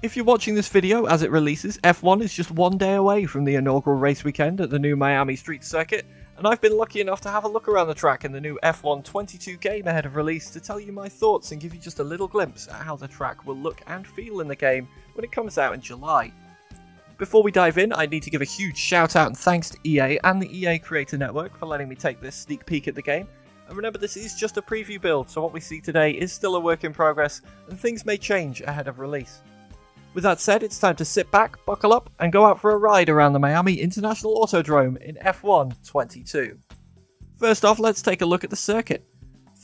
If you're watching this video as it releases, F1 is just one day away from the inaugural race weekend at the new Miami Street Circuit, and I've been lucky enough to have a look around the track in the new F122 game ahead of release to tell you my thoughts and give you just a little glimpse at how the track will look and feel in the game when it comes out in July. Before we dive in, I need to give a huge shout out and thanks to EA and the EA Creator Network for letting me take this sneak peek at the game. And remember, this is just a preview build, so what we see today is still a work in progress and things may change ahead of release. With that said, it's time to sit back, buckle up, and go out for a ride around the Miami International Autodrome in F122. First off, let's take a look at the circuit.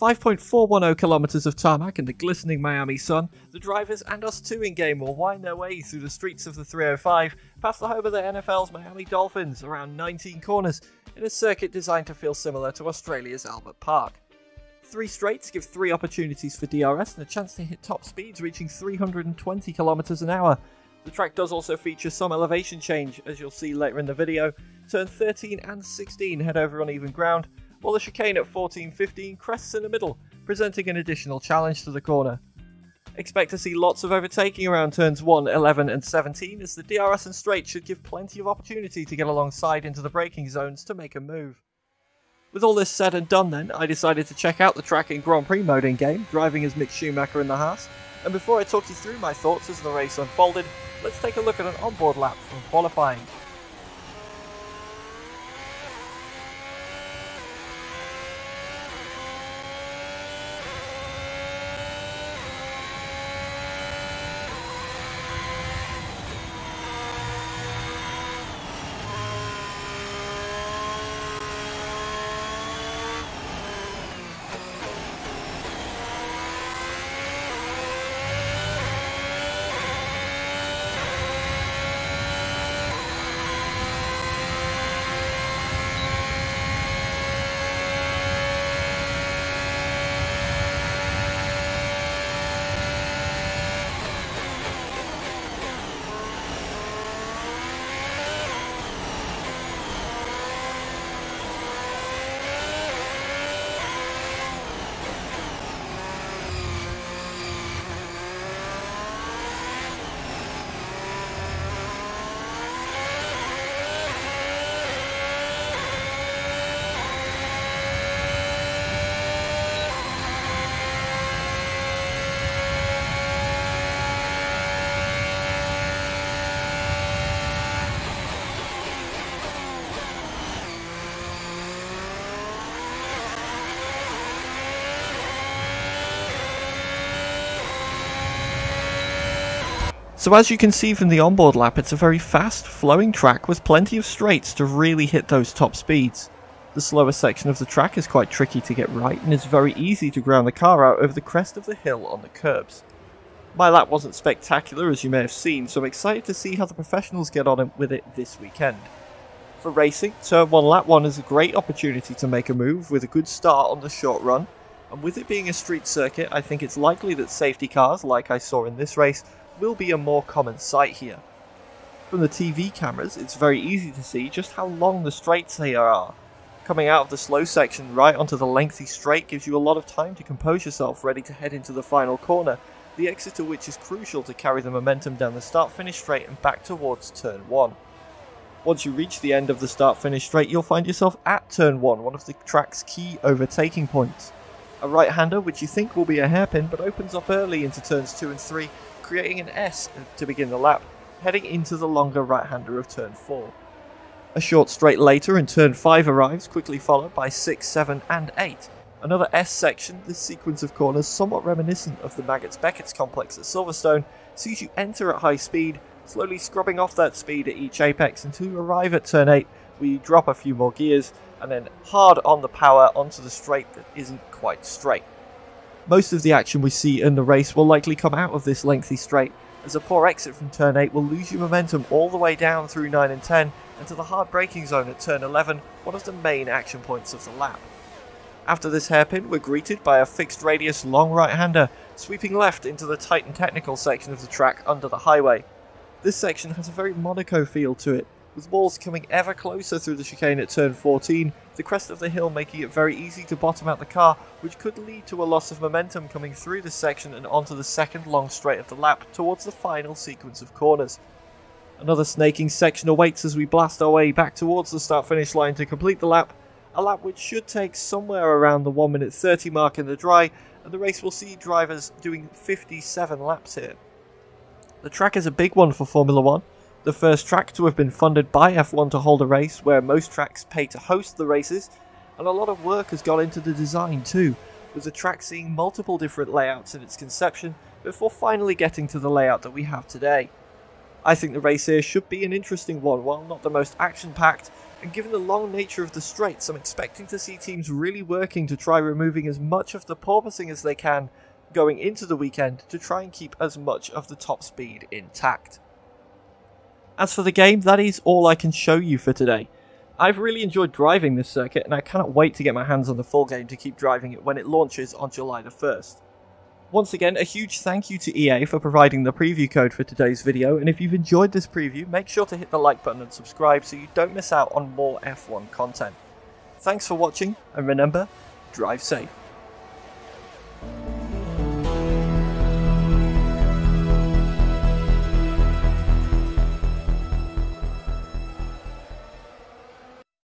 5.410 kilometers of tarmac in the glistening Miami sun, the drivers and us too in-game will wind their way through the streets of the 305, past the home of the NFL's Miami Dolphins, around 19 corners, in a circuit designed to feel similar to Australia's Albert Park. 3 straights give 3 opportunities for DRS and a chance to hit top speeds reaching 320 kilometers an hour. The track does also feature some elevation change, as you'll see later in the video. Turn 13 and 16 head over uneven ground, while the chicane at 14-15 crests in the middle, presenting an additional challenge to the corner. Expect to see lots of overtaking around turns 1, 11 and 17, as the DRS and straight should give plenty of opportunity to get alongside into the braking zones to make a move. With all this said and done then, I decided to check out the track in Grand Prix mode in-game, driving as Mick Schumacher in the Haas, and before I talk you through my thoughts as the race unfolded, let's take a look at an onboard lap from qualifying. So as you can see from the onboard lap, it's a very fast, flowing track with plenty of straights to really hit those top speeds. The slower section of the track is quite tricky to get right and is very easy to ground the car out over the crest of the hill on the curbs. My lap wasn't spectacular as you may have seen, so I'm excited to see how the professionals get on with it this weekend. For racing, turn 1 lap 1 is a great opportunity to make a move with a good start on the short run, and with it being a street circuit, I think it's likely that safety cars, like I saw in this race, will be a more common sight here. From the TV cameras, it's very easy to see just how long the straights here are. Coming out of the slow section right onto the lengthy straight gives you a lot of time to compose yourself ready to head into the final corner, the exit of which is crucial to carry the momentum down the start-finish straight and back towards turn 1. Once you reach the end of the start-finish straight, you'll find yourself at turn 1, one of the track's key overtaking points. A right-hander which you think will be a hairpin but opens up early into turns 2 and 3, creating an S to begin the lap, heading into the longer right-hander of turn 4. A short straight later in turn 5 arrives, quickly followed by 6, 7 and 8. Another S section, this sequence of corners somewhat reminiscent of the Maggots-Beckett's complex at Silverstone, sees you enter at high speed, slowly scrubbing off that speed at each apex until you arrive at turn 8, where you drop a few more gears, and then hard on the power onto the straight that isn't quite straight. Most of the action we see in the race will likely come out of this lengthy straight, as a poor exit from turn 8 will lose you momentum all the way down through 9 and 10 and to the hard braking zone at turn 11, one of the main action points of the lap. After this hairpin, we're greeted by a fixed radius long right-hander, sweeping left into the tight and technical section of the track under the highway. This section has a very Monaco feel to it, with walls coming ever closer through the chicane at turn 14, the crest of the hill making it very easy to bottom out the car, which could lead to a loss of momentum coming through this section and onto the second long straight of the lap towards the final sequence of corners. Another snaking section awaits as we blast our way back towards the start-finish line to complete the lap, a lap which should take somewhere around the 1 minute 30 mark in the dry, and the race will see drivers doing 57 laps here. The track is a big one for Formula 1, the first track to have been funded by F1 to hold a race, where most tracks pay to host the races, and a lot of work has gone into the design too, with the track seeing multiple different layouts in its conception before finally getting to the layout that we have today. I think the race here should be an interesting one, while not the most action-packed, and given the long nature of the straights, I'm expecting to see teams really working to try removing as much of the porpoising as they can going into the weekend to try and keep as much of the top speed intact. As for the game, that is all I can show you for today. I've really enjoyed driving this circuit, and I cannot wait to get my hands on the full game to keep driving it when it launches on July the 1st. Once again, a huge thank you to EA for providing the preview code for today's video, and if you've enjoyed this preview, make sure to hit the like button and subscribe so you don't miss out on more F1 content. Thanks for watching, and remember, drive safe.